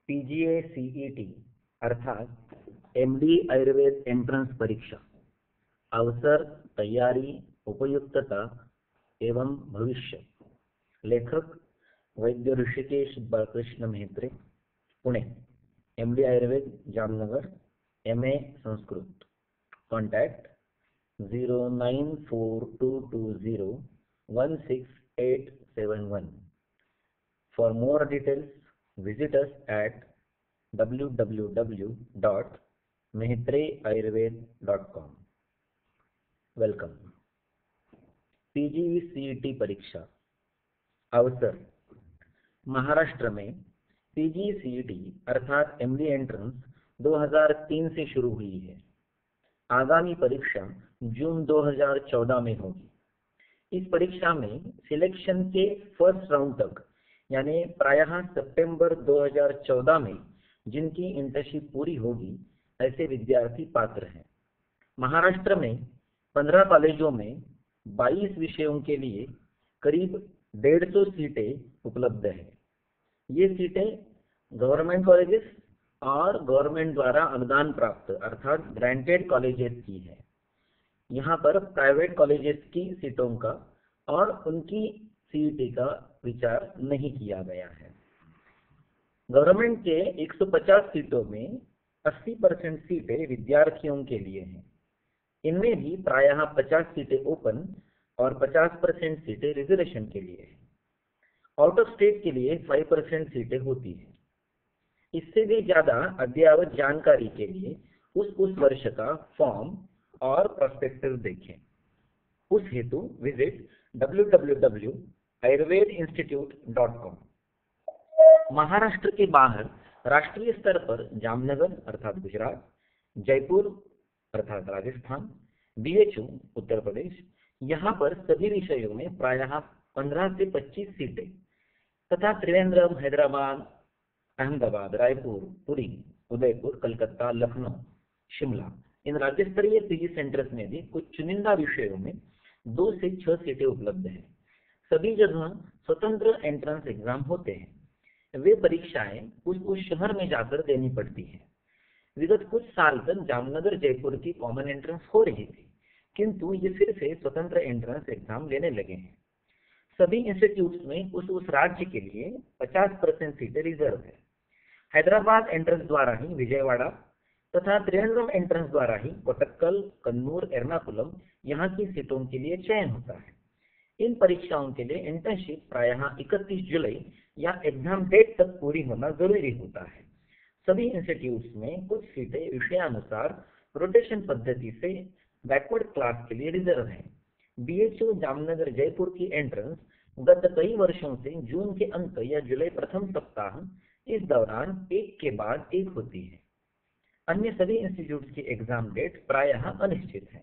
PGA CET अर्थात MD Ayurveda entrance परीक्षा। अवसर, तैयारी, उपयुक्तता एवं भविष्य। लेखक वैद्य Rishikesh Balkrishna Mehtre, Pune. MD Ayurveda, Jamnagar, MA Sanskrit. Contact 09422016871। For more details, visit us at www.mehtreayurved.com. Welcome. PGCET परीक्षा। अवसर, महाराष्ट्र में पीजीसीईटी अर्थात एमडी एंट्रेंस 2003 से शुरू हुई है। आगामी परीक्षा जून 2014 में होगी। इस परीक्षा में सिलेक्शन के फर्स्ट राउंड तक यानी प्रायः सितंबर 2014 में जिनकी इंटर्नशिप पूरी होगी ऐसे विद्यार्थी पात्र हैं। महाराष्ट्र में 15 कॉलेजों में 22 विषयों के लिए करीब 150 सीटें उपलब्ध हैं। ये सीटें गवर्नमेंट कॉलेजेस और गवर्नमेंट द्वारा अनुदान प्राप्त अर्थात ग्रांटेड कॉलेजेस की है। यहाँ पर प्राइवेट कॉलेजेस की सीटों का और उनकी सीईटी का विचार नहीं किया गया है। गवर्नमेंट के 150 सीटों में 80% सीटें विद्यार्थियों के लिए हैं। इनमें भी प्रायः 50 सीटें ओपन और 50% सीटें रिजर्वेशन के लिए हैं। आउट ऑफ स्टेट के लिए 5% सीटें होती हैं। इससे भी ज्यादा अद्ययावत जानकारी के लिए उस वर्ष का फॉर्म और प्रोस्पेक्टस देखें। उस हेतु विजिट www.ayurvedinstitute.com। महाराष्ट्र के बाहर राष्ट्रीय स्तर पर जामनगर अर्थात गुजरात, जयपुर अर्थात राजस्थान, बीएचयू उत्तर प्रदेश, यहाँ पर सभी विषयों में प्रायः 15 से 25 सीटें तथा त्रिवेंद्रम, हैदराबाद, अहमदाबाद, रायपुर, पुरी, उदयपुर, कलकत्ता, लखनऊ, शिमला इन राज्य स्तरीय पीजी सेंटर्स में भी कुछ चुनिंदा विषयों में 2 से 6 सीटें उपलब्ध हैं। सभी जगह स्वतंत्र एंट्रेंस एग्जाम होते हैं। वे परीक्षाएं उस शहर में जाकर देनी पड़ती हैं। विगत कुछ साल तक जामनगर, जयपुर की कॉमन एंट्रेंस हो रही थी, किंतु ये फिर से स्वतंत्र एंट्रेंस एग्जाम लेने लगे हैं। सभी इंस्टीट्यूट्स में उस राज्य के लिए 50% सीटें रिजर्व है। हैदराबाद एंट्रेंस द्वारा ही विजयवाड़ा तथा त्रिवेंद्रम एंट्रेंस द्वारा ही कोटक्कल, कन्नूर, एर्नाकुलम यहाँ की सीटों के लिए चयन होता है। इन परीक्षाओं के लिए इंटर्नशिप प्रायः 31 जुलाई या एग्जाम डेट तक पूरी होना जरूरी होता है। सभी इंस्टीट्यूट्स में कुछ सीटें विषयानुसार रोटेशन पद्धति से बैकवर्ड क्लास के लिए रिजर्व है। बीएचयू जामनगर, जयपुर की एंट्रेंस गत कई वर्षों से जून के अंत या जुलाई प्रथम सप्ताह इस दौरान एक के बाद एक होती है। अन्य सभी इंस्टीट्यूट्स की एग्जाम डेट प्रायः अनिश्चित है।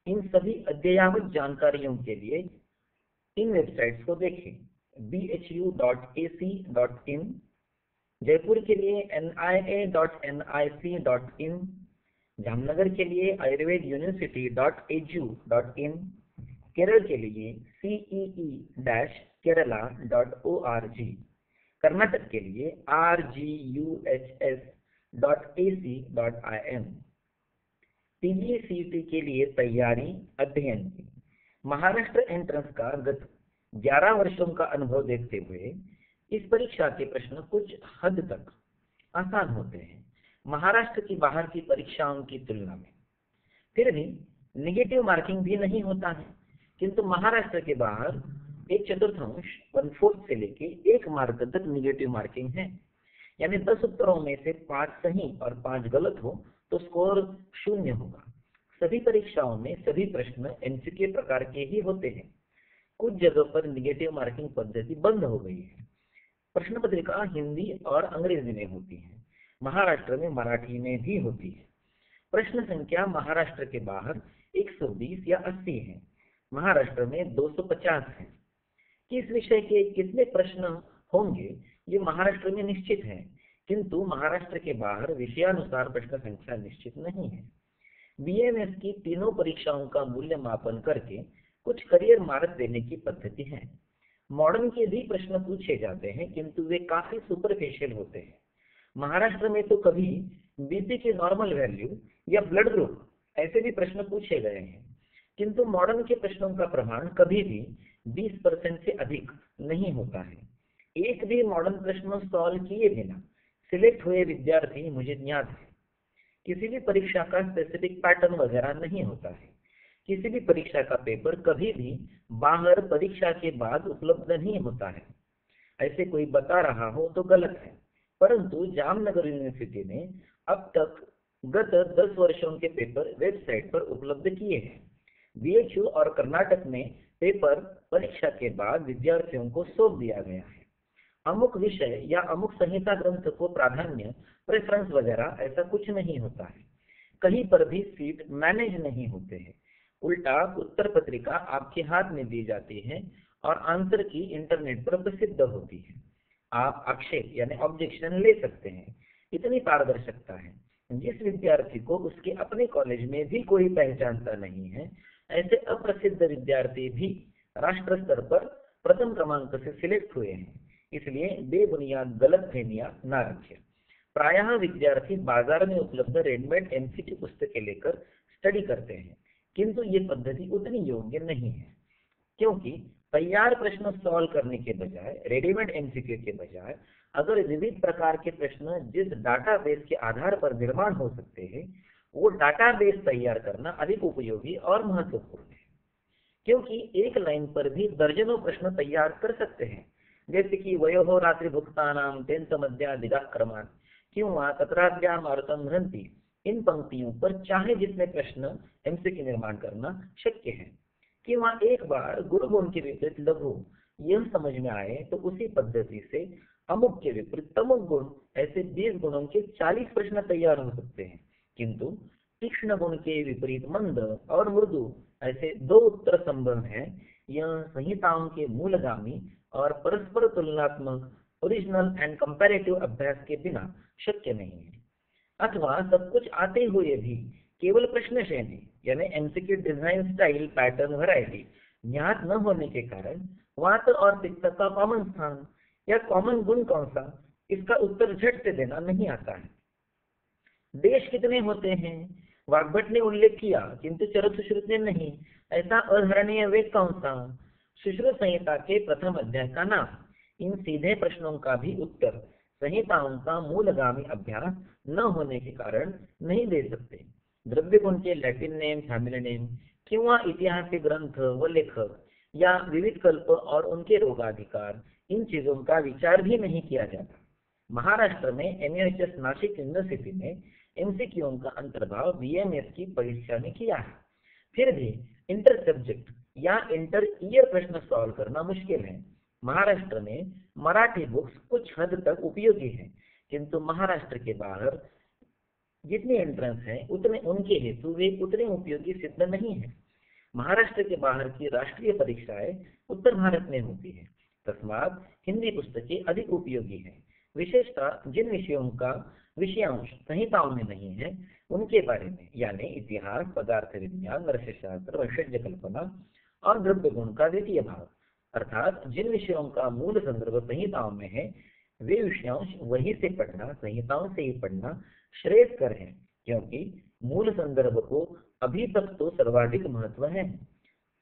इन सभी अद्ययावत जानकारियों के लिए इन वेबसाइट्स को देखें। bhu.ac.in, जयपुर के लिए nia.nic.in, जामनगर के लिए ayurveduniversity.edu.in, केरल के लिए cee-kerala.org, कर्नाटक के लिए rguhs.ac.in। पीजीसीईटी के लिए तैयारी अध्ययन की। महाराष्ट्र एंट्रेंस का गत 11 वर्षों का अनुभव देखते हुए इस परीक्षा के प्रश्न कुछ हद तक आसान होते हैं महाराष्ट्र की बाहर की परीक्षाओं की तुलना में। फिर भी निगेटिव मार्किंग भी नहीं होता है, किंतु महाराष्ट्र के बाहर 1/4 से लेके 1 मार्क तक निगेटिव मार्किंग है। यानी 10 उत्तरों में से 5 सही और 5 गलत हो तो स्कोर 0 होगा। सभी परीक्षाओं में सभी प्रश्न एमसीक्यू प्रकार के ही होते हैं। कुछ जगह पर निगेटिव मार्किंग पद्धति बंद हो गई है। प्रश्न पत्रिका हिंदी और अंग्रेजी में होती है। महाराष्ट्र में मराठी में भी होती है। प्रश्न संख्या महाराष्ट्र के बाहर 120 या 80 है, महाराष्ट्र में 250 है। किस विषय के कितने प्रश्न होंगे ये महाराष्ट्र में निश्चित है, किंतु महाराष्ट्र के बाहर विषयानुसार प्रश्न संख्या निश्चित नहीं है। बीएमएस की तीनों परीक्षाओं का मूल्यमापन करके कुछ करियर मार्क देने की पद्धति है। मॉडर्न के भी प्रश्न पूछे जाते हैं, किंतु वे काफी सुपरफिशियल होते हैं। महाराष्ट्र में तो कभी बीपी की नॉर्मल वैल्यू या ब्लड ग्रुप ऐसे भी प्रश्न पूछे गए हैं, किंतु मॉडर्न के प्रश्नों का प्रमाण कभी भी 20% से अधिक नहीं होता है। एक भी मॉडर्न प्रश्न सॉल्व किए बिना सिलेक्ट हुए विद्यार्थी मुझे याद है। किसी भी परीक्षा का स्पेसिफिक पैटर्न वगैरह नहीं होता है। किसी भी परीक्षा का पेपर कभी भी बाहर परीक्षा के बाद उपलब्ध नहीं होता है। ऐसे कोई बता रहा हो तो गलत है, परंतु जामनगर यूनिवर्सिटी ने अब तक गत 10 वर्षों के पेपर वेबसाइट पर उपलब्ध किए हैं। बीएचयू और कर्नाटक में पेपर परीक्षा के बाद विद्यार्थियों को सौंप दिया गया है। अमुक विषय या अमुक संहिता ग्रंथ को प्राधान्य, प्रेफरेंस वगैरह ऐसा कुछ नहीं होता है। कहीं पर भी सीट मैनेज नहीं होते हैं। उल्टा उत्तर पत्रिका आपके हाथ में दी जाती है और आंसर की इंटरनेट पर प्रसिद्ध होती है। आप आक्षेप यानी ऑब्जेक्शन ले सकते हैं। इतनी पारदर्शिता है। जिस विद्यार्थी को उसके अपने कॉलेज में भी कोई पहचानता नहीं है, ऐसे अप्रसिद्ध विद्यार्थी भी राष्ट्र स्तर पर प्रथम क्रमांक से सिलेक्ट हुए हैं। इसलिए बेबुनियाद गलतफहमियां न रखें। प्रायः विद्यार्थी बाजार में उपलब्ध रेडीमेड एमसीक्यू पुस्तकें लेकर स्टडी करते हैं, किंतु ये पद्धति उतनी योग्य नहीं है, क्योंकि तैयार प्रश्न सॉल्व करने के बजाय, रेडीमेड एमसीक्यू के बजाय, अगर विविध प्रकार के प्रश्न जिस डाटाबेस के आधार पर निर्माण हो सकते हैं, वो डाटाबेस तैयार करना अधिक उपयोगी और महत्वपूर्ण है। क्योंकि एक लाइन पर भी दर्जनों प्रश्न तैयार कर सकते हैं, जैसे कि वयोः रात्रि भुक्तानां तेन मध्यादिगाक्रमात् किंवा तत्राद्यामार्तम ग्रंथि। इन पंक्तियों पर चाहे जितने प्रश्न एमसीक्यू निर्माण करना शक्य है। किंवा एक बार गुरु गुण के विपरीत लघु यह समझ में आए तो उसी पद्धति से अमुक के विपरीत तमुक गुण, ऐसे 20 गुणों के 40 प्रश्न तैयार हो सकते हैं। किंतु तीक्ष्ण गुण के विपरीत मंद और मृदु, ऐसे 2 उत्तर संभव हैं। यह संहिताओं के मूलगामी और परस्पर तुलनात्मक ओरिजिनल एंड कंपैरेटिव अभ्यास के बिना शक्य नहीं है। अथवा सब कुछ आते हुए भी केवल प्रश्न शैली यानी MCQ design style pattern variety ज्ञात न होने के कारण वात और पित्त का कॉमन स्थान या कॉमन गुण कौन सा, इसका उत्तर झट से देना नहीं आता है। देश कितने होते हैं, वाग्भट ने उल्लेख किया किंतु चरक सुश्रुत ने नहीं। ऐसा अधरणीय वेद कौन सा, सुश्रुत संहिता के प्रथम अध्याय का नाम। इन सीधे प्रश्नों का भी उत्तर संहिताओं का मूलगामी अभ्यास न होने के कारण नहीं दे सकते। द्रव्य गुण के लैटिन नेम, फैमिली नेम, किंवा ऐतिहासिक ग्रंथ व लेखक या विविध कल्प और उनके रोगाधिकार, इन चीजों का विचार भी नहीं किया जाता। महाराष्ट्र में एमयूएचएस नासिक यूनिवर्सिटी ने एमसीक्यू का अंतर्भाव बीएमएस की परीक्षा में किया है। फिर भी इंटर सब्जेक्ट या इंटर ईयर प्रश्न सॉल्व करना मुश्किल है। महाराष्ट्र में मराठी बुक्स कुछ हद तक उपयोगी है, किंतु महाराष्ट्र के बाहर जितने एंट्रेंस हैं उतने उनके हेतु वे उतने उपयोगी सिद्ध नहीं है। महाराष्ट्र के बाहर की राष्ट्रीय परीक्षाएं उत्तर भारत में होती है, तस्मात हिंदी पुस्तकें अधिक उपयोगी है। विशेषतः जिन विषयों का विषयांश संहिताओं में नहीं है उनके बारे में, यानी इतिहास, पदार्थ विज्ञान, रसशास्त्र, वंशज कल्पना और द्रव्य गुण का द्वितीय भाग, अर्थात जिन विषयों का मूल संदर्भ संहिताओं में है वे विषयांश वहीं से पढ़ना, संहिताओं से ही पढ़ना श्रेयस्कर है, क्योंकि मूल संदर्भ को अभी तक तो सर्वाधिक महत्व है।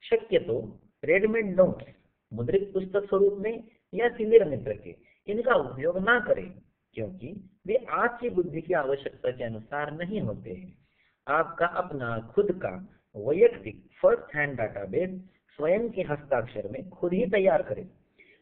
शक्य तो रेडीमेड नोट्स मुद्रित पुस्तक स्वरूप में या सिंदिर मित्र के इनका उपयोग ना करें, क्योंकि वे आज की बुद्धि की आवश्यकता के अनुसार नहीं होते हैं। आपका अपना खुद का वैयक्तिक फर्स्ट हैंड डाटाबेस स्वयं के हस्ताक्षर में खुद ही तैयार करें।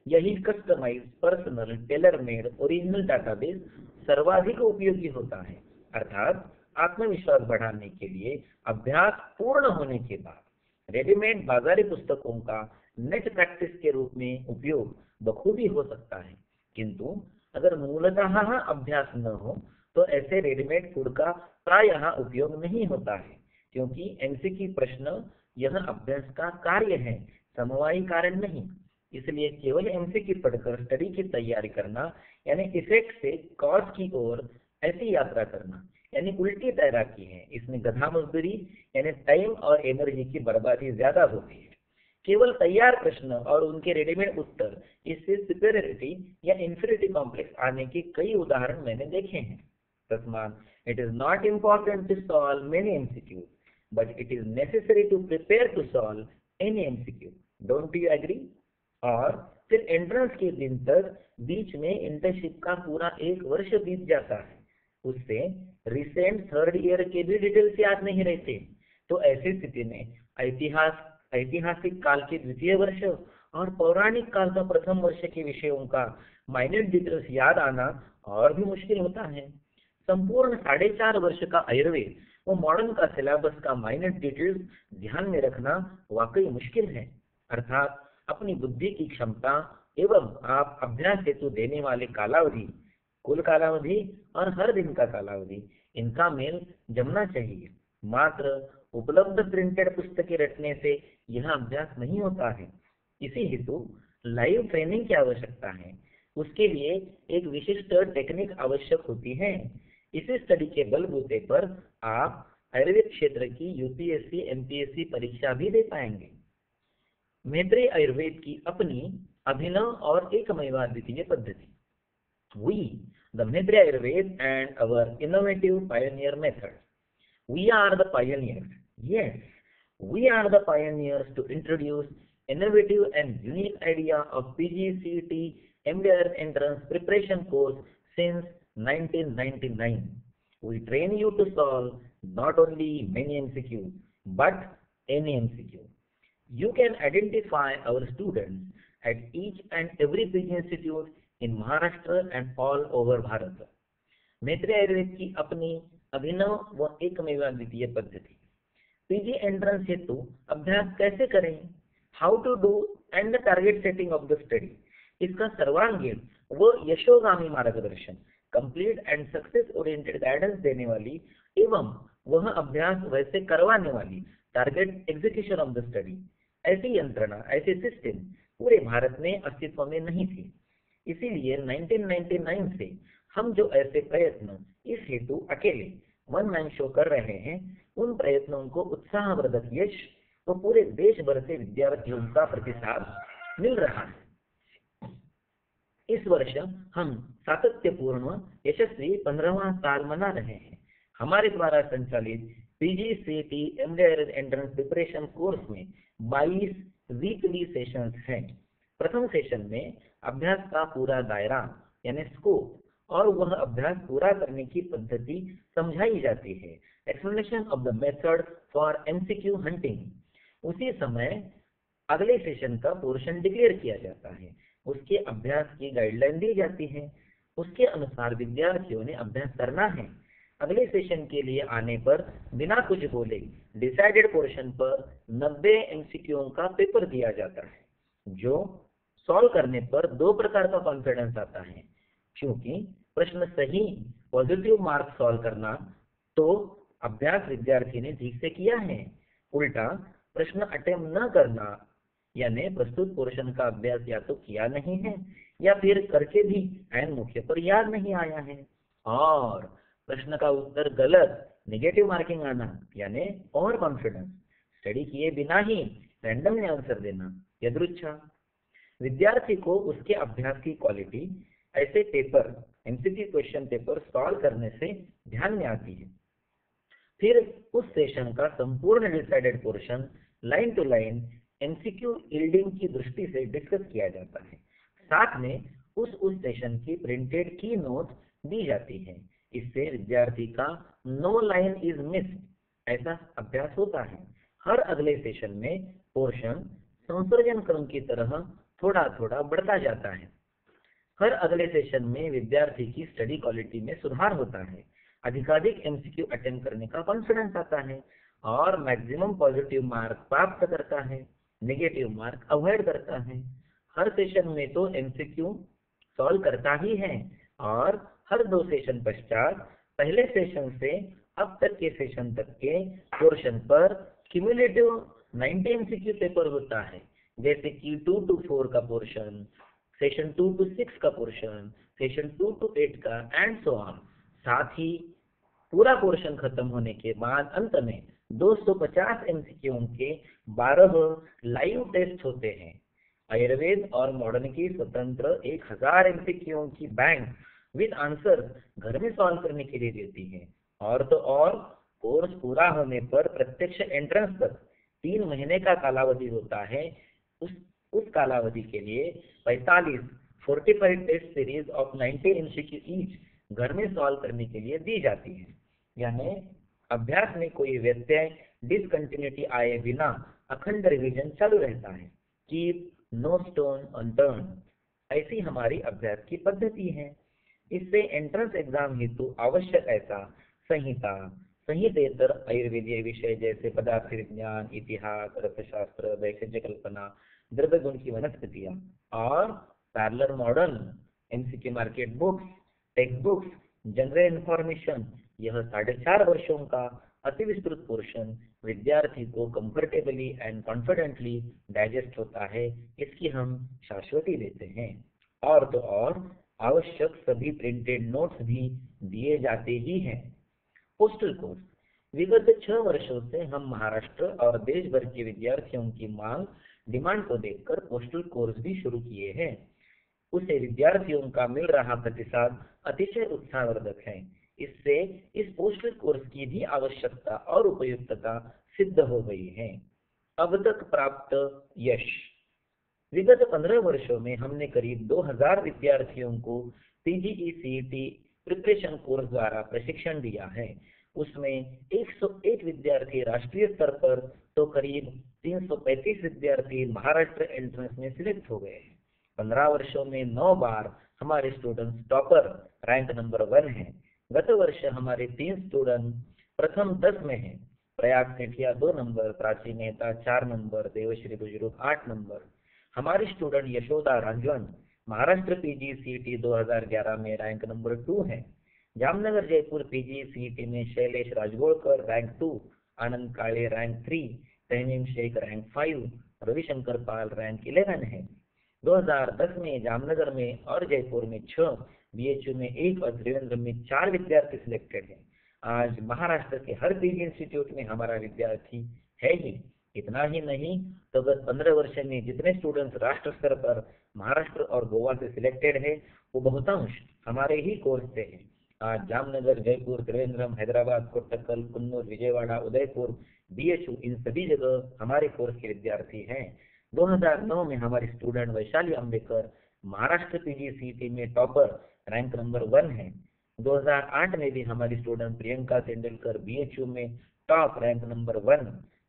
यही customise, personal, tailor made, original database सर्वाधिक उपयोगी होता है। अर्थात आत्मविश्वास बढ़ाने के लिए अभ्यास पूर्ण होने के बाद रेडीमेड बाजारी पुस्तकों का नेट प्रैक्टिस के रूप में उपयोग बखूबी हो सकता है, किंतु अगर मूलतः अभ्यास न हो तो ऐसे रेडीमेड फूड का प्रायः उपयोग नहीं होता है, क्योंकि एमसीक्यू प्रश्न यह अभ्यास का कार्य है, समवायी कारण नहीं। इसलिए केवल एमसीक्यू पढ़कर स्टडी की तैयारी करना यानी इफेक्ट से कॉज की ओर ऐसी यात्रा करना यानी उल्टी तैराकी है। इसमें गधा मजदूरी यानी टाइम और एनर्जी की बर्बादी ज्यादा होती है, केवल तैयार प्रश्न और उनके रेडीमेड उत्तर, इससे सुपेरियरिटी या इंफीरियरिटी कॉम्प्लेक्स आने के कई उदाहरण मैंने देखे हैं। तस्मात it is not important to solve many MCQs, but it is necessary to prepare to solve any MCQ. Don't you agree? और फिर एंट्रेंस के दिन तक बीच में इंटर्नशिप का पूरा 1 वर्ष बीत जाता है, उससे रिसेंट 3rd ईयर के भी डिटेल्स याद नहीं रहते। तो ऐसी स्थिति में ऐतिहासिक काल के 2य वर्ष और पौराणिक काल का 1म वर्ष के विषयों का माइनर डिटेल्स याद आना और भी मुश्किल होता है। संपूर्ण 4.5 वर्ष का आयुर्वेद वो मॉडर्न का सिलेबस का माइनर डिटेल्स ध्यान में रखना वाकई मुश्किल है। अर्थात अपनी बुद्धि की क्षमता एवं आप अभ्यास हेतु देने वाले कालावधि, कुल कालावधि और हर दिन का कालावधि, इनका मेल जमना चाहिए। मात्र उपलब्ध प्रिंटेड पुस्तकें रटने से यह अभ्यास नहीं होता है। इसी हेतु लाइव ट्रेनिंग की आवश्यकता है। उसके लिए एक विशिष्ट टेक्निक आवश्यक होती है। इसी स्टडी के बलबूते पर आप आयुर्वेद क्षेत्र की यूपीएससी एमपीएससी परीक्षा भी दे पाएंगे। मैत्रेय आयुर्वेद की अपनी अभिनव और एकमेवाद्वितीय पद्धति। We, the Maitreya Ayurved and our innovative pioneer method. We are the pioneers. Yes, we are the pioneers to introduce innovative and unique idea of PGCET MDR entrance preparation course since 1999. We train you to solve not only many MCQ, but any MCQ. You can identify our students at each and every PG institute in Maharashtra and all over Bharat. Maitreya Ayurveda की अपनी अभिनव व एकमेवाद्वितीय पद्धति। PG entrance हेतु अभ्यास कैसे करें, how to do and the target setting of the study, इसका सर्वांगीण व यशोगामी मार्गदर्शन, complete and success oriented guidance देने वाली एवं वह अभ्यास वैसे करवाने वाली target execution of the study, ऐसी यंत्रणा, ऐसी सिस्टम पूरे भारत में अस्तित्व में नहीं थी। इसीलिए 1999 से हम जो ऐसे प्रयत्न इस हेतु अकेले वन मैन शो कर रहे हैं, उन प्रयत्नों को उत्साहवर्धक यश तो पूरे देश भर से विद्यार्थियों का प्रतिसाद मिल रहा है। इस वर्ष हम सातत्यपूर्ण यशस्वी 15वां साल मना रहे हैं। हमारे द्वारा संचालित पीजीसीईटी एमडीआर एंट्रेंस प्रिपरेशन कोर्स में 22 वीकली सेशंस हैं। प्रथम सेशन में अभ्यास का पूरा दायरा यानी स्कोप और वह अभ्यास पूरा करने की पद्धति समझाई जाती है। Explanation of the method for MCQ hunting. उसी समय अगले सेशन का पोर्शन डिक्लेयर किया जाता है, उसके अभ्यास की गाइडलाइन दी जाती है, उसके अनुसार विद्यार्थियों ने अभ्यास करना है। अगले सेशन के लिए आने पर बिना कुछ बोले डिसाइडेड पोर्शन पर 90 एमसीक्यू का पेपर दिया जाता है, जो सॉल्व करने पर 2 प्रकार का कॉन्फिडेंस आता है। क्योंकि प्रश्न सही पॉजिटिव मार्क सॉल्व करना तो अभ्यास विद्यार्थी ने ठीक से किया है, उल्टा प्रश्न अटेम्प्ट न करना यानी प्रस्तुत पोर्शन का अभ्यास या तो किया नहीं है या फिर करके भी ऐन मुख्य पर याद नहीं आया है, और प्रश्न का उत्तर गलत नेगेटिव मार्किंग आना यानी ओवर कॉन्फिडेंस, स्टडी किए बिना ही रैंडमली आंसर देना, यदृच्छा। विद्यार्थी को उसके अभ्यास की क्वालिटी ऐसे paper MCQ question paper solve करने से ध्यान में आती है। फिर उस सेशन का संपूर्ण decided portion line to line MCQ yielding की दृष्टि से डिस्कस किया जाता है। साथ में उस सेशन की प्रिंटेड की नोट दी जाती है। इससे विद्यार्थी का नो लाइन इज मिस्ड ऐसा अभ्यास होता है। हर अगले सेशन में पोर्शन संसर्जन क्रम की तरह थोड़ा थोड़ा बढ़ता जाता है। हर अगले सेशन में विद्यार्थी की स्टडी क्वालिटी में सुधार होता है, अधिकाधिक एमसीक्यू अटेम्प्ट करने का कॉन्फिडेंस आता है और मैक्सिमम पॉजिटिव मार्क प्राप्त करता है, नेगेटिव मार्क अवॉइड करता है। हर सेशन में तो एमसीक्यू सॉल्व करता ही है और हर 2 सेशन पश्चात पहले सेशन से अब तक के सेशन तक के पोर्शन पर क्यूमुलेटिव 90 एमसीक्यू पेपर होता है, जैसे कि 2 to 4 का पोर्शन, सेशन 2 to 6 का पोर्शन, सेशन 2 to 8 का एंड सो ऑन। साथ ही पूरा पोर्शन खत्म होने के बाद अंत में 250 एमसीक्यू के 12 लाइव टेस्ट होते हैं। आयुर्वेद और मॉडर्न की स्वतंत्र 1000 एमसीक्यू की बैंक विद आंसर घर में सॉल्व करने के लिए देती है। और तो और कोर्स पूरा होने पर प्रत्यक्ष एंट्रेंस तक 3 महीने का कालावधि होता है। उस उस कालावधि के लिए 45 test series of 90 MCQ each घर में सॉल्व करने के लिए दी जाती है। यानी अभ्यास में कोई व्यत्यय डिसकंटिन्यूटी आए बिना अखंड रिवीजन चालू रहता है। कीप नो स्टोन अनटर्न, ऐसी हमारी अभ्यास की पद्धति है। इससे एंट्रेंस एग्जाम हेतु आवश्यक ऐसा संहिता, संहितेतर आयुर्वेदीय विषय जैसे पदार्थ विज्ञान, इतिहास, अर्थशास्त्र, वैशेज्य कल्पना, द्रव्य गुण की वनस्पतियां और parallel modern MCQ market books, text books, general information, यह 4.5 वर्षों का अति विस्तृत पोर्शन विद्यार्थी को कंफर्टेबली एंड कॉन्फिडेंटली डाइजेस्ट होता है, इसकी हम शाश्वती देते हैं। और तो और आवश्यक सभी प्रिंटेड नोट्स भी दिए जाते ही हैं। पोस्टल कोर्स, विगत 6 वर्षों से हम महाराष्ट्र और देश भर के विद्यार्थियों की डिमांड को देखकर पोस्टल कोर्स भी शुरू किए हैं। उसे विद्यार्थियों का मिल रहा प्रतिसाद अतिशय उत्साहवर्धक है। इससे इस पोस्टल कोर्स की भी आवश्यकता और उपयुक्तता सिद्ध हो गई है। अब तक प्राप्त यश, विगत 15 वर्षों में हमने करीब 2000 विद्यार्थियों को पीजीई-सीईटी प्रिपरेशन कोर्स द्वारा प्रशिक्षण दिया है। उसमें 101 विद्यार्थी राष्ट्रीय स्तर पर तो करीब 335 विद्यार्थी महाराष्ट्र एंट्रेंस में सिलेक्ट हो गए हैं। 15 वर्षों में 9 बार हमारे स्टूडेंट्स टॉपर रैंक नंबर 1 हैं। गत वर्ष हमारे 3 स्टूडेंट प्रथम 10 में हैं। प्रयाग सेठिया 2 नंबर, प्राची मेहता 4 नंबर, देवश्री बुजुर्ग 8 नंबर। हमारी स्टूडेंट यशोदा रंजन महाराष्ट्र पीजीसीईटी 2011 में रैंक नंबर 2 है। जामनगर जयपुर पीजीसीईटी में शैलेश राजगोलकर रैंक 2, आनंद काले रैंक 3, तहमीम शेख रैंक 5, रविशंकर पाल रैंक 11 है। 2010 में जामनगर में और जयपुर में 6, बीएचयू में 1 और त्रिवेंद्रम में 4 विद्यार्थी सिलेक्टेड हैं। आज महाराष्ट्र के हर पीजी इंस्टीट्यूट में हमारा विद्यार्थी है ही। इतना ही नहीं तो गत 15 वर्ष में जितने स्टूडेंट्स राष्ट्र स्तर पर महाराष्ट्र और गोवा से सिलेक्टेड है वो बहुतांश हमारे ही कोर्स से है। आज जामनगर, जयपुर, त्रिवेंद्रम, हैदराबाद, कोट्टकल, कुन्नूर, विजयवाड़ा, उदयपुर, बीएचयू, इन सभी जगह हमारे कोर्स के विद्यार्थी हैं। 2009 में हमारी स्टूडेंट वैशाली अंबेकर महाराष्ट्र पीजीसीईटी में टॉपर रैंक नंबर 1 है। 2008 में भी हमारी स्टूडेंट प्रियंका तेंदुलकर बीएचयू में top rank number 1,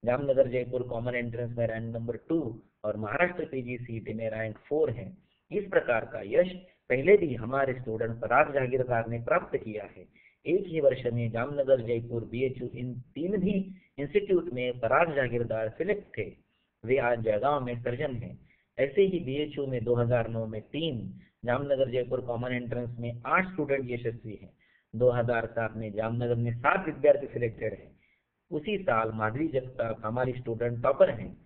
Jamnagar Jaipur common entrance में रैंक नंबर 2 और महाराष्ट्र पीजीसीईटी में रैंक 4 है। इस प्रकार का यश पहले भी हमारे स्टूडेंट पराग जागीरदार ने प्राप्त किया है। एक ही वर्ष में जामनगर, जयपुर, बीएचयू, इन 3 भी इंस्टीट्यूट में पराग जागीरदार सिलेक्ट थे। वे आज जयगांव में सर्जन हैं। ऐसे ही बीएचयू में 2009 में 3, जामनगर जयपुर कॉमन एंट्रेंस में 8 स्टूडेंट यशस्वी हैं। 2007 में जामनगर में 7 विद्यार्थी सिलेक्टेड हैं। उसी साल माधवी जगताप हमारी स्टूडेंट टॉपर हैं।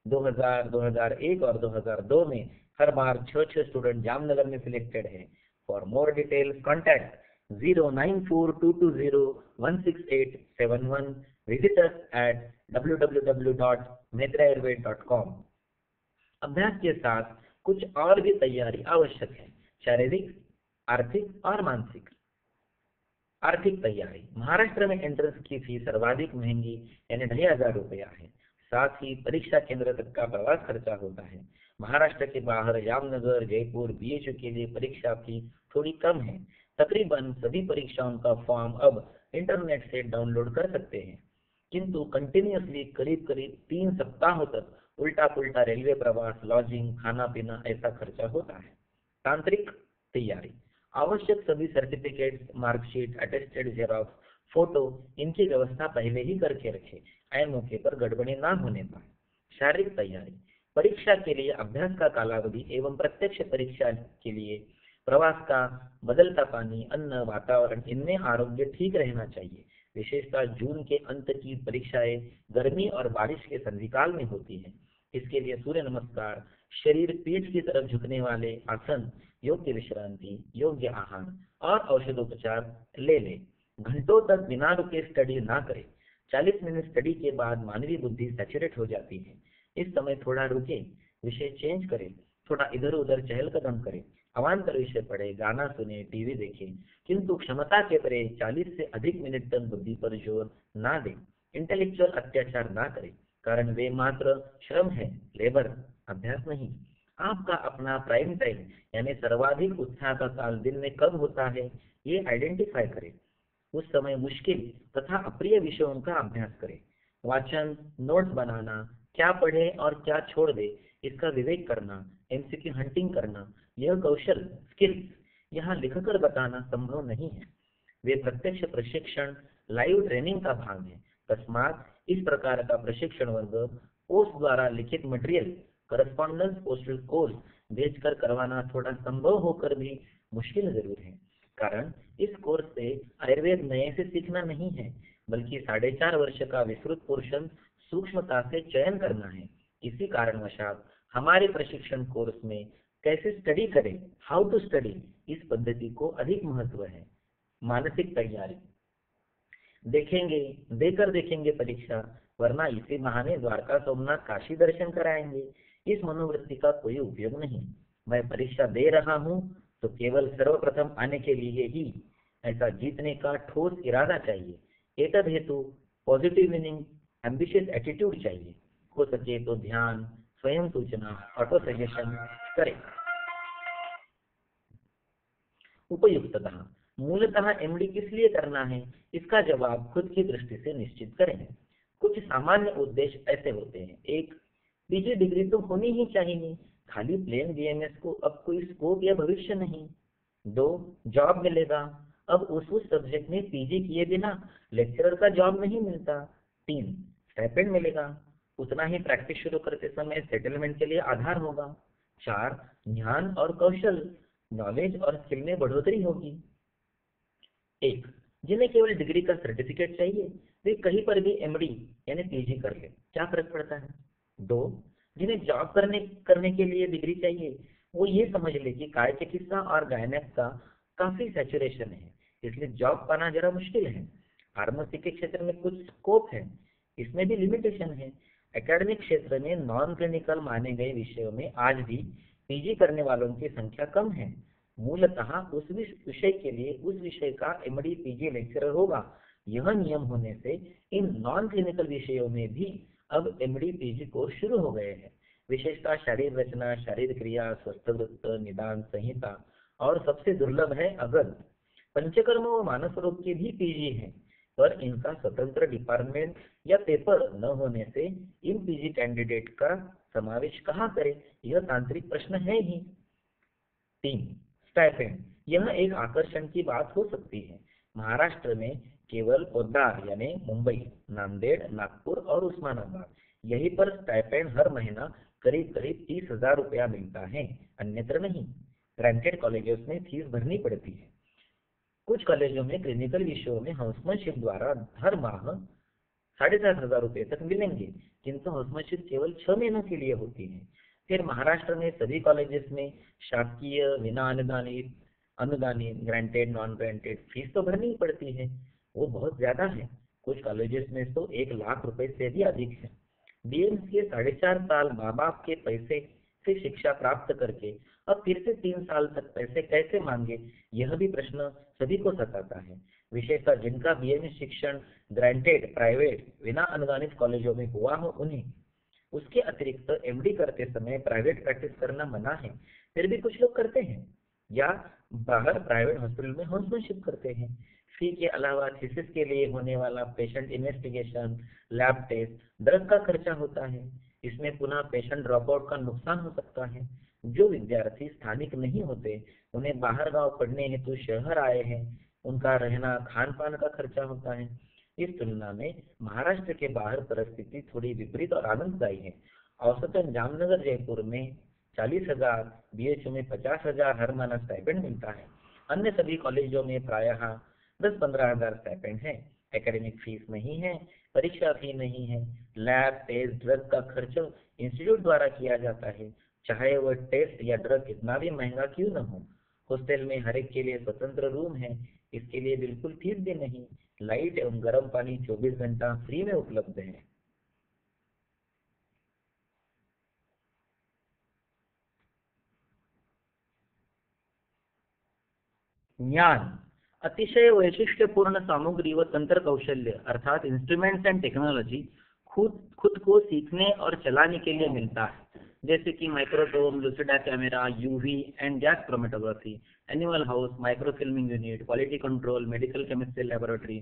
2000, 2001 और 2002 में हर बार 6 स्टूडेंट जामनगर में सिलेक्टेड हैं। For more details contact 09422016871, visit us at www.netraayurved.com। अभ्यास के साथ कुछ और भी तैयारी आवश्यक है, शारीरिक, आर्थिक और मानसिक। आर्थिक तैयारी, महाराष्ट्र में एंट्रेंस की फीस सर्वाधिक महंगी यानी 2500 रुपया है। साथ ही परीक्षा केंद्र तक का प्रवास खर्चा होता है। महाराष्ट्र के बाहर जामनगर, जयपुर, बीएचयू के लिए परीक्षा फी थोड़ी कम है। तकरीबन सभी परीक्षाओं का फॉर्म अब इंटरनेट से डाउनलोड कर सकते हैं, किंतु कंटिन्यूअसली करीब 3 सप्ताहों तक उल्टा पुल्टा रेलवे प्रवास, लॉजिंग, खाना पीना ऐसा खर्चा होता है। तांत्रिक तैयारी, आवश्यक सभी certificates, marksheet, attested xerox, photo, इनकी व्यवस्था पहले ही करके रखें, ऐन मौके पर गड़बड़ी ना होने पाए। शारीरिक तैयारी, परीक्षा के लिए अभ्यास का कालावधि एवं प्रत्यक्ष परीक्षा के लिए प्रवास का बदलता पानी, अन्न, वातावरण, इनमें आरोग्य ठीक रहना चाहिए। विशेषतः जून के अंत की परीक्षाएं गर्मी और बारिश के संधिकाल में होती हैं। इसके लिए सूर्य नमस्कार, शरीर पीठ की तरफ झुकने वाले आसन, योग्य विश्रांति, योग्य आहार और औषधोपचार ले लें। घंटों तक बिना रुके स्टडी ना करें। 40 मिनट स्टडी के बाद मानवीय बुद्धि सैचुरेट हो जाती है। इस समय थोड़ा रुके, विषय चेंज करें, थोड़ा इधर उधर चहल कदम करें, अवान्तर विषय पढ़े, गाना सुने, टीवी देखें, किंतु क्षमता के परे 40 से अधिक मिनट तक बुद्धि पर जोर ना दें। इंटेलेक्चुअल अत्याचार ना करें, कारण वे मात्र श्रम है, लेबर, अभ्यास नहीं। आपका अपना प्राइम टाइम यानी सर्वाधिक उत्साह का काल दिन में कब होता है, ये आइडेंटिफाई करें। उस समय मुश्किल तथा अप्रिय विषयों का अभ्यास करें। वाचन, नोट्स बनाना, क्या पढ़े और क्या छोड़ दे, इसका विवेक करना, एमसीक्यू हंटिंग करना, यह कौशल स्किल्स यहाँ लिखकर बताना संभव नहीं है। वे प्रत्यक्ष प्रशिक्षण, लाइव ट्रेनिंग का भाग है। तस्मात इस प्रकार का प्रशिक्षण वर्ग पोस्ट द्वारा लिखित मटेरियल करस्पॉन्डेंस पोस्टल कोर्स भेजकर करवाना थोड़ा संभव होकर भी मुश्किल जरूर है, कारण इस कोर्स से आयुर्वेद नए से सीखना नहीं है, बल्कि 4.5 वर्ष का विस्तृत पोर्शन सूक्ष्मता से चयन करना है। इसी कारणवशात हमारे प्रशिक्षण कोर्स में कैसे स्टडी करें, हाउ टू स्टडी, इस पद्धति को अधिक महत्व है। मानसिक तैयारी, देकर देखेंगे परीक्षा, वरना इसी बहाने द्वारका, सोमनाथ, काशी दर्शन कराएंगे। इस मनोवृत्ति का कोई उपयोग नहीं। मैं परीक्षा दे रहा हूँ तो केवल सर्वप्रथम आने के लिए ही, ऐसा जीतने का ठोस इरादा चाहिए। एतद हेतु पॉजिटिव मीनिंग, एम्बिशियस एटीट्यूड चाहिए। हो सके तो ध्यान, स्वयं सूचना, ऑटो सजेशन करें। उपयुक्तता, मूलतः एमडी किस लिए करना है, इसका जवाब खुद की दृष्टि से निश्चित करें। कुछ सामान्य उद्देश्य ऐसे होते हैं। 1, पीजी डिग्री तो होनी ही चाहिए, खाली प्लेन बीएमएस को अब कोई स्कोप या भविष्य नहीं। 2, जॉब मिलेगा, अब उस सब्जेक्ट में पीजी किए बिना लेक्चरर का जॉब नहीं मिलता। 3, स्टाइपेंड मिलेगा, उतना ही प्रैक्टिस शुरू करते समय सेटलमेंट के लिए आधार होगा। 4, ज्ञान और कौशल, नॉलेज और स्किल में बढ़ोतरी होगी। 1, जिन्हें केवल डिग्री का सर्टिफिकेट चाहिए, वे कहीं पर भी एमडी यानी पीजी कर ले, क्या फर्क पड़ता है। 2, जिन्हें जॉब करने के लिए डिग्री चाहिए, वो ये समझ ले कि काय चिकित्सा और गायनेक का काफी सैचुरेशन है, इसलिए जॉब पाना जरा मुश्किल है। फार्मेसी के क्षेत्र में कुछ स्कोप है, इसमें भी लिमिटेशन है। एकेडमिक क्षेत्र में नॉन क्लिनिकल माने गए विषयों में आज भी पीजी करने वालों की संख्या कम है। मूलतः उस विषय के लिए उस विषय का एमडी पीजी लेक्चरर होगा। यह नियम होने से इन नॉन क्लिनिकल विषयों में भी अब एमडी पीजी कोर्स शुरू हो गए हैं। विशेषतः शरीर रचना, शरीर क्रिया, स्वस्थवृत्त, निदान संहिता और सबसे दुर्लभ है अगध। पंचकर्म व मानस रोग के भी पीजी है, पर इनका स्वतंत्र डिपार्टमेंट या पेपर न होने से इन पीजी कैंडिडेट का समावेश कहाँ करें, यह तांत्रिक प्रश्न है ही। 3, स्टाइपेंड, यह एक आकर्षण की बात हो सकती है। महाराष्ट्र में केवल पोद्दार यानी मुंबई, नांदेड़, नागपुर और उस्मानाबाद, यहीं पर स्टाइपेंड हर महीना करीब करीब 30,000 रुपया मिलता है, अन्यत्र नहीं। ग्रांटेड कॉलेजेस में फीस भरनी पड़ती है। कुछ कॉलेजों में क्लिनिकल विषयों में हाउसमैनशिप द्वारा हर माह 7,500 रुपये तक मिलेंगे, किंतु हाउसमैनशिप केवल 6 महीनों के लिए होती है। फिर महाराष्ट्र में सभी कॉलेजेस में शासकीय, बिना अनुदानित, अनुदानित, ग्रांटेड, नॉन ग्रांटेड फीस तो भरनी ही पड़ती है, वो बहुत ज्यादा है। कुछ कॉलेजेस में तो 1 लाख रुपए से भी अधिक है। बीएमएस के 4.5 साल माँ बाप के पैसे से शिक्षा प्राप्त करके अब फिर से 3 साल तक पैसे कैसे मांगे, यह भी प्रश्न सभी को सताता है। विशेषतः जिनका बीएमएस शिक्षण ग्रांटेड, प्राइवेट, बिना अनुदानित कॉलेजों में हुआ हो उन्हें। उसके अतिरिक्त एमडी करते समय प्राइवेट प्रैक्टिस करना मना है, फिर भी कुछ लोग करते हैं, या बाहर प्राइवेट हॉस्पिटल में हाउसमैनशिप करते हैं। फी के अलावा थीसिस के लिए होने वाला patient investigation, lab test, drug का खर्चा होता है। इसमें पुनः पेशेंट ड्रॉप आउट का नुकसान हो सकता है। जो विद्यार्थी स्थानिक नहीं होते, उन्हें बाहर गांव पढ़ने हेतु शहर आए हैं, उनका रहना खान पान का खर्चा होता है। इस तुलना में महाराष्ट्र के बाहर परिस्थिति थोड़ी विपरीत और आनंददायी है। औसतन जामनगर, जयपुर में 40,000, बीएचयू में 50,000 हर महीना स्टाइपेंड मिलता है। अन्य सभी कॉलेजों में प्रायः 10-15,000 स्टाइपेंड है। एकेडमिक फीस नहीं है, परीक्षा फी नहीं है। लैब टेस्ट, ड्रग का खर्च इंस्टीट्यूट द्वारा किया जाता है, चाहे वह टेस्ट या ड्रग कितना भी महंगा क्यों न हो। हॉस्टल में हर एक के लिए स्वतंत्र रूम है, इसके लिए बिल्कुल फीस भी नहीं। लाइट एवं गर्म पानी 24 घंटा फ्री में उपलब्ध है। ज्ञान अतिशय वैशिष्ट्यपूर्ण सामग्री व तंत्र कौशल्य अर्थात इंस्ट्रूमेंट्स एंड टेक्नोलॉजी खुद खुद को सीखने और चलाने के लिए मिलता है, जैसे कि microtome, lucida camera, UV and gas chromatography, animal house, microfilming unit, quality control, medical chemistry laboratory,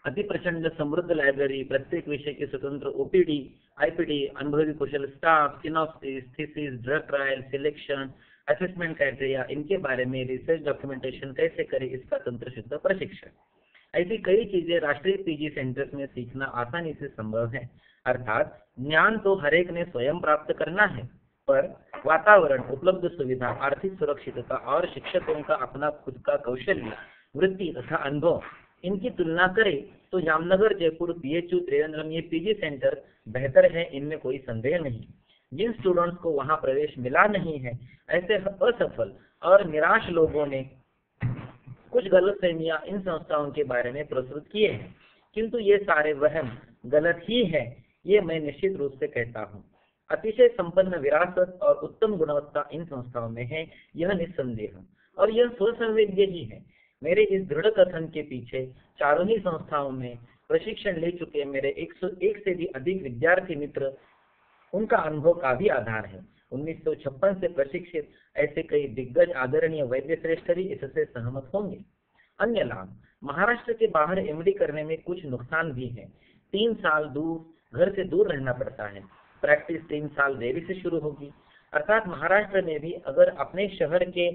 अति प्रचंड समृद्ध लाइब्रेरी, प्रत्येक विषय की स्वतंत्र ओपीडी, आईपीडी, अनुभवी कुशल staff, synopsis, thesis, drug trial, selection, assessment criteria, इनके बारे में रिसर्च डॉक्यूमेंटेशन कैसे करें, इसका तंत्र शुद्ध प्रशिक्षण। ऐसी कई चीजें राष्ट्रीय पीजी सेंटर्स में सीखना आसानी से संभव है। अर्थात ज्ञान तो हर एक ने स्वयं प्राप्त करना है, पर वातावरण, उपलब्ध सुविधा, आर्थिक सुरक्षितता और शिक्षकों का अपना खुद का कौशल्य, वृत्ति तथा अनुभव, इनकी तुलना करें तो जामनगर, जयपुर, पीएचयू, त्रिवेंद्रम ये पीजी सेंटर बेहतर है, इनमें कोई संदेह नहीं। जिन स्टूडेंट्स को वहां प्रवेश मिला नहीं है, ऐसे असफल और निराश लोगों ने कुछ गलतफहमियां इन संस्थाओं के बारे में प्रस्तुत किए हैं, किंतु ये सारे वहम गलत ही है, ये मैं निश्चित रूप से कहता हूँ। अतिशय संपन्न विरासत और उत्तम गुणवत्ता इन संस्थाओं में है, यह निस्संदेह, और यह स्वसंवेद्य ही है। मेरे इस दृढ़ कथन के पीछे चारों ही संस्थाओं में प्रशिक्षण ले चुके मेरे 101 से भी अधिक विद्यार्थी मित्र, उनका अनुभव का भी आधार है। 1956 से प्रशिक्षित ऐसे कई दिग्गज आदरणीय वैद्य श्रेष्ठ भी इससे सहमत होंगे। अन्य लाभ, महाराष्ट्र के बाहर एमडी करने में कुछ नुकसान भी है। 3 साल घर से दूर रहना पड़ता है। प्रैक्टिस 3 साल देरी से शुरू होगी, अर्थात महाराष्ट्र में भी अगर अपने शहर के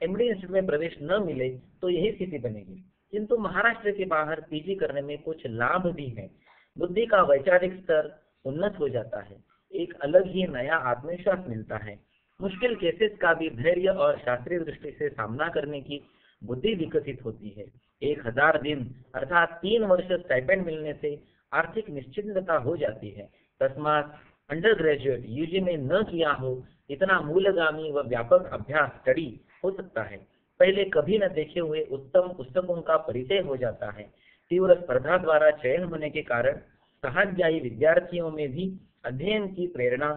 एमडी इंस्टीट्यूट में प्रवेश न मिले तो यही स्थिति बनेगी। किंतु महाराष्ट्र के बाहर पीजी करने में कुछ लाभ भी है। बुद्धि का वैचारिक स्तर उन्नत हो जाता है, एक अलग ही नया आत्मविश्वास मिलता है। मुश्किल केसेस का भी धैर्य और शास्त्रीय दृष्टि से सामना करने की बुद्धि विकसित होती है। 1000 दिन अर्थात 3 वर्ष स्टाइपेंड मिलने से आर्थिक निश्चिंतता हो जाती है। तस्मात अंडर ग्रेजुएट यूजी में न किया हो, इतना मूलगामी व व्यापक अभ्यास स्टडी हो सकता है। पहले कभी न देखे हुए उत्तम पुस्तकों का परिचय हो जाता है। तीव्र स्पर्धा द्वारा चयन होने के कारण सहाध्यायी विद्यार्थियों में भी अध्ययन की प्रेरणा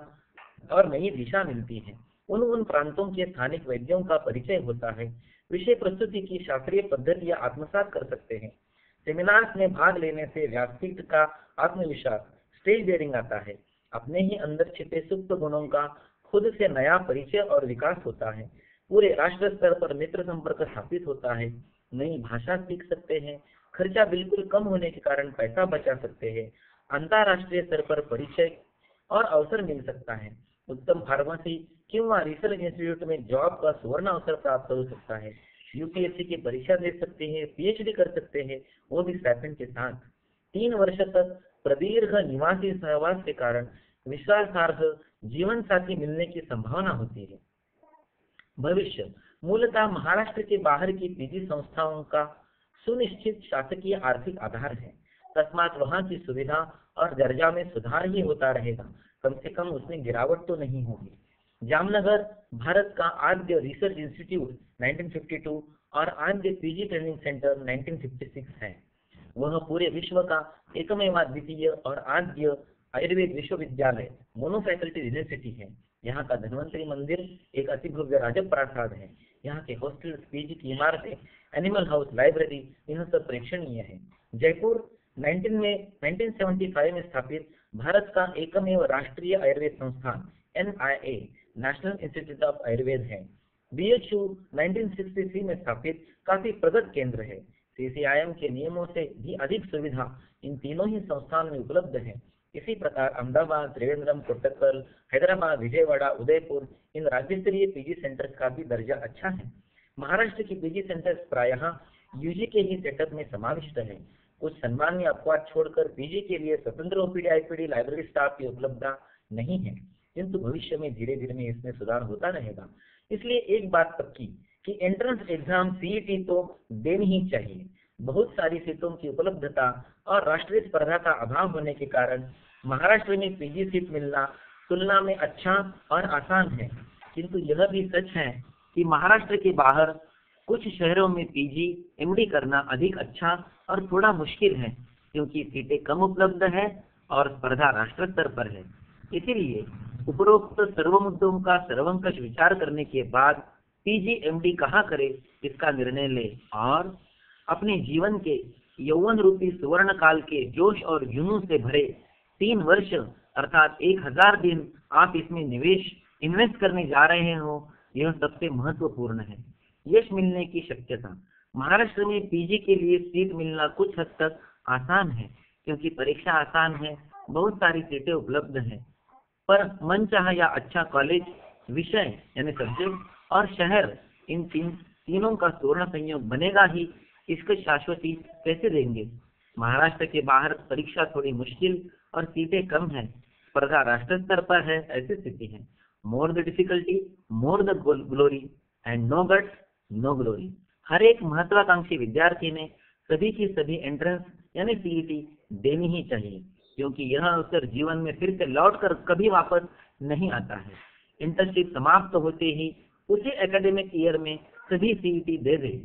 और नई दिशा मिलती है। उन प्रांतों के स्थानिक वैद्यों का परिचय होता है। विषय प्रस्तुति की शास्त्रीय पद्धतियां आत्मसात कर सकते हैं। सेमिनार्स में भाग लेने से व्यासपीठ का आत्मविश्वास, स्टेज डेयरिंग आता है। अपने ही अंदर छिपे सुप्त गुणों का खुद से नया परिचय और विकास होता है। पूरे राष्ट्र स्तर पर मित्र संपर्क स्थापित होता है। नई भाषा सीख सकते हैं। खर्चा बिल्कुल कम होने के कारण पैसा बचा सकते हैं। अंतरराष्ट्रीय स्तर पर परिचय और अवसर मिल सकता है। उत्तम फार्मेसी किंवा रिसर्च इंस्टीट्यूट में जॉब का सुवर्ण अवसर प्राप्त हो सकता है। यूपीएससी की परीक्षा दे सकते हैं, पीएचडी कर सकते हैं, वो भी स्टाइपेंड के साथ। 3 वर्ष तक प्रदीर्घ निवासी सहवास के कारण विश्वासार्ह जीवन साथी मिलने की संभावना होती है। भविष्य, मूलतः महाराष्ट्र के बाहर की पीजी संस्थाओं का सुनिश्चित शासकीय आर्थिक आधार है। तस्मात वहां की सुविधा और दर्जा में सुधार ही होता रहेगा, कम से कम उसमें गिरावट तो नहीं होगी। जामनगर भारत का आद्य रिसर्च इंस्टीट्यूट 1952 और आद्य पीजी ट्रेनिंग सेंटर 1956 है। वह पूरे विश्व का एकमेव द्वितीय और आद्य आयुर्वेद विश्वविद्यालय, मोनोफैकल्टी यूनिवर्सिटी है। यहाँ का धन्वंतरी मंदिर एक अति भव्य राजप प्रासाद है। यहाँ के हॉस्टल, पीजी की इमारतें, एनिमल हाउस, लाइब्रेरी, यह सब प्रेक्षणीय है। जयपुर 1975 में स्थापित भारत का एकमेव राष्ट्रीय आयुर्वेद संस्थान NIA, national institute of Ayurveda है। बीएचयू 1963 में स्थापित काफी प्रगत केंद्र है। CCIM के नियमों से भी अधिक सुविधा इन तीनों ही संस्थान में उपलब्ध है। इसी प्रकार अहमदाबाद, त्रिवेंद्रम, कोट्टकल, हैदराबाद, विजयवाड़ा, उदयपुर, इन राज्य स्तरीय पीजी सेंटर्स का भी दर्जा अच्छा है। महाराष्ट्र की पीजी सेंटर्स प्रायः यूजी के ही सेटअप में समाविष्ट है। कुछ सम्मानीय अपवाद छोड़कर पीजी के लिए स्वतंत्र ओपीडी, आईपीडी, लाइब्रेरी स्टाफ की उपलब्धता नहीं है, किंतु भविष्य में धीरे धीरे इसमें सुधार होता रहेगा। इसलिए एक बात पक्की कि एंट्रेंस एग्जाम सीईटी तो देनी ही चाहिए। बहुत सारी सीटों की उपलब्धता और राष्ट्रीय स्पर्धा का अभाव होने के कारण महाराष्ट्र में पीजी सीट मिलना तुलना में अच्छा और आसान है, किंतु यह भी सच है कि महाराष्ट्र के बाहर कुछ शहरों में पीजी एमडी करना अधिक अच्छा और थोड़ा मुश्किल है क्योंकि सीटें कम उपलब्ध है और स्पर्धा राष्ट्र स्तर पर है। इसीलिए उपरोक्त सर्व मुद्दों का सर्वंकष विचार करने के बाद पीजी एमडी कहाँ करे इसका निर्णय ले और अपने जीवन के यौवन रूपी सुवर्ण काल के जोश और जुनून से भरे 3 वर्ष अर्थात 1000 दिन आप इसमें इन्वेस्ट करने जा रहे हो, यह सबसे महत्वपूर्ण है। यश मिलने की शक्यता। महाराष्ट्र में पीजी के लिए सीट मिलना कुछ हद तक आसान है क्योंकि परीक्षा आसान है, बहुत सारी सीटें उपलब्ध हैं, पर मनचाहा या अच्छा कॉलेज, विषय यानी सब्जेक्ट और शहर, इन तीनों का सुवर्ण संयोग बनेगा ही, इसकी शाश्वती कैसे देंगे। महाराष्ट्र के बाहर परीक्षा थोड़ी मुश्किल और सीटें कम है, स्पर्धा राष्ट्र स्तर पर है, ऐसी स्थिति है। More the difficulty more the glory and no guts no glory. हर एक महत्वाकांक्षी विद्यार्थी ने सभी की सभी एंट्रेंस यानी सीईटी देनी ही चाहिए क्योंकि यह अवसर जीवन में फिर से लौटकर कभी वापस नहीं आता है। इंटर्नशिप समाप्त होते ही उसी एकेडमिक ईयर में सभी सीईटी दे दे।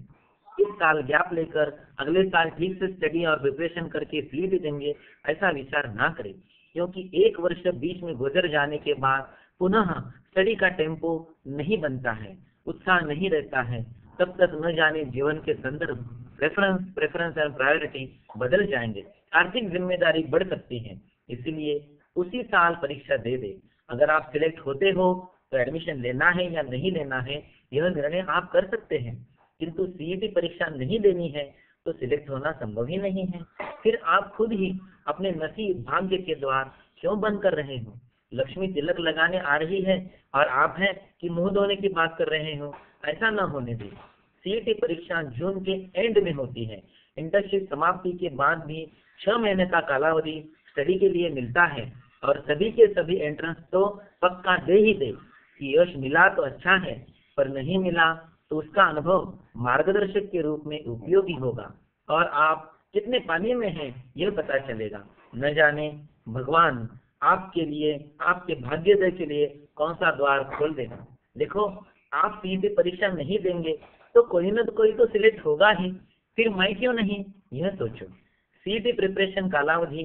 इस साल गैप लेकर अगले साल ठीक से स्टडी और प्रिपरेशन करके सीईटी देंगे ऐसा विचार ना करें क्योंकि 1 वर्ष बीच में गुजर जाने के बाद पुनः स्टडी का टेम्पो नहीं बनता है, उत्साह नहीं रहता है, तब तक न जाने जीवन के संदर्भ प्रेफरेंस एंड प्रायोरिटी बदल जाएंगे, आर्थिक जिम्मेदारी बढ़ सकती है। इसलिए उसी साल परीक्षा दे दे। अगर आप सिलेक्ट होते हो तो एडमिशन लेना है या नहीं लेना है यह निर्णय आप कर सकते हैं, किंतु सीईटी परीक्षा नहीं देनी है तो सिलेक्ट होना संभव ही नहीं है। फिर आप खुद ही अपने नसीब भाग्य के द्वार क्यों बंद कर रहे हो। लक्ष्मी तिलक लगाने आ रही है और आप हैं कि मुंह धोने की बात कर रहे हो, ऐसा न होने दें। सीईटी परीक्षा जून के एंड में होती है। इंटर्नशिप समाप्ति के बाद भी 6 महीने का कालावधि स्टडी के लिए मिलता है और सभी के सभी एंट्रेंस तो पक्का दे ही दे कि यश मिला तो अच्छा है, पर नहीं मिला तो उसका अनुभव मार्गदर्शक के रूप में उपयोगी होगा और आप कितने पानी में हैं यह पता चलेगा। न जाने भगवान आपके लिए, आपके भाग्योदय के लिए कौन सा द्वार खोल देगा। देखो, आप सीईटी परीक्षा नहीं देंगे तो कोई न कोई तो सिलेक्ट होगा ही, फिर मैं क्यों नहीं, यह सोचो। सीईटी प्रिपरेशन कालावधि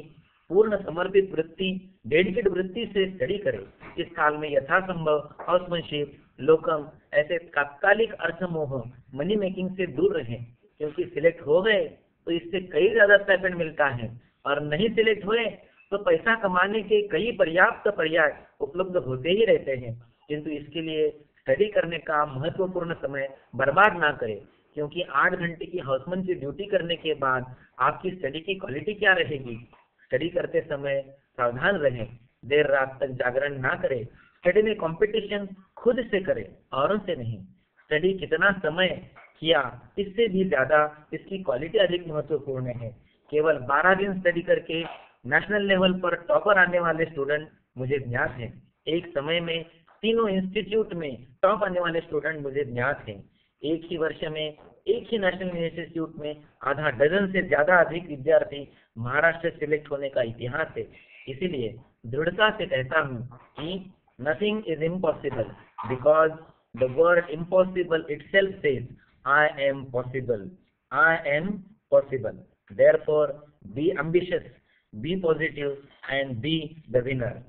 पूर्ण समर्पित वृत्ति, डेडिकेट वृत्ति से स्टडी करें। इस काल में यथासंभव हाउसमैनशिप, लोकम ऐसे तात्कालिक अर्थमोह, मनी मेकिंग से दूर रहें क्योंकि सिलेक्ट हो गए तो इससे कई ज्यादा स्टाइपेंड मिलता है और नहीं सिलेक्ट हुए तो पैसा कमाने के कई पर्याप्त पर्याय उपलब्ध होते ही रहते हैं, किंतु इसके लिए स्टडी करने का महत्वपूर्ण समय बर्बाद ना करें क्योंकि 8 घंटे की हाउसमैन की ड्यूटी करने के बाद आपकी स्टडी की क्वालिटी क्या रहेगी। स्टडी करते समय सावधान रहें, देर रात तक जागरण ना करें। स्टडी में कंपटीशन खुद से करें, औरों से नहीं। स्टडी कितना समय किया इससे भी ज्यादा इसकी क्वालिटी अधिक महत्वपूर्ण है। केवल 12 दिन स्टडी करके नेशनल लेवल पर टॉपर आने वाले स्टूडेंट मुझे ज्ञात हैं। एक समय में तीनों इंस्टीट्यूट में टॉप आने वाले स्टूडेंट मुझे ज्ञात हैं। एक ही वर्ष में एक ही नेशनल इंस्टीट्यूट में आधा डजन से ज्यादा अधिक विद्यार्थी महाराष्ट्र सिलेक्ट होने का इतिहास है। इसीलिए दृढ़ता से कहता हूँ कि nothing is impossible because the word impossible itself says I am possible. I am possible. Therefore, be ambitious, be positive, and be the winner.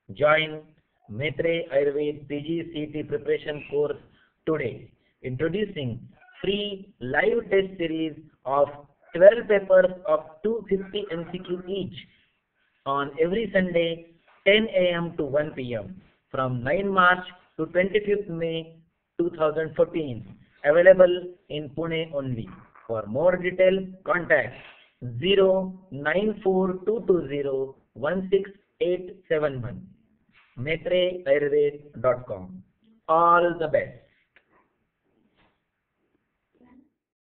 Join Maitre Ayurved PG CET preparation course today. Introducing free live test series of 12 papers of 250 MCQ each on every Sunday 10 a.m. to 1 p.m. from 9 March to 25th May 2014. Available in Pune only. For more details, contact 09422016871 maitreyayurved.com. All the best.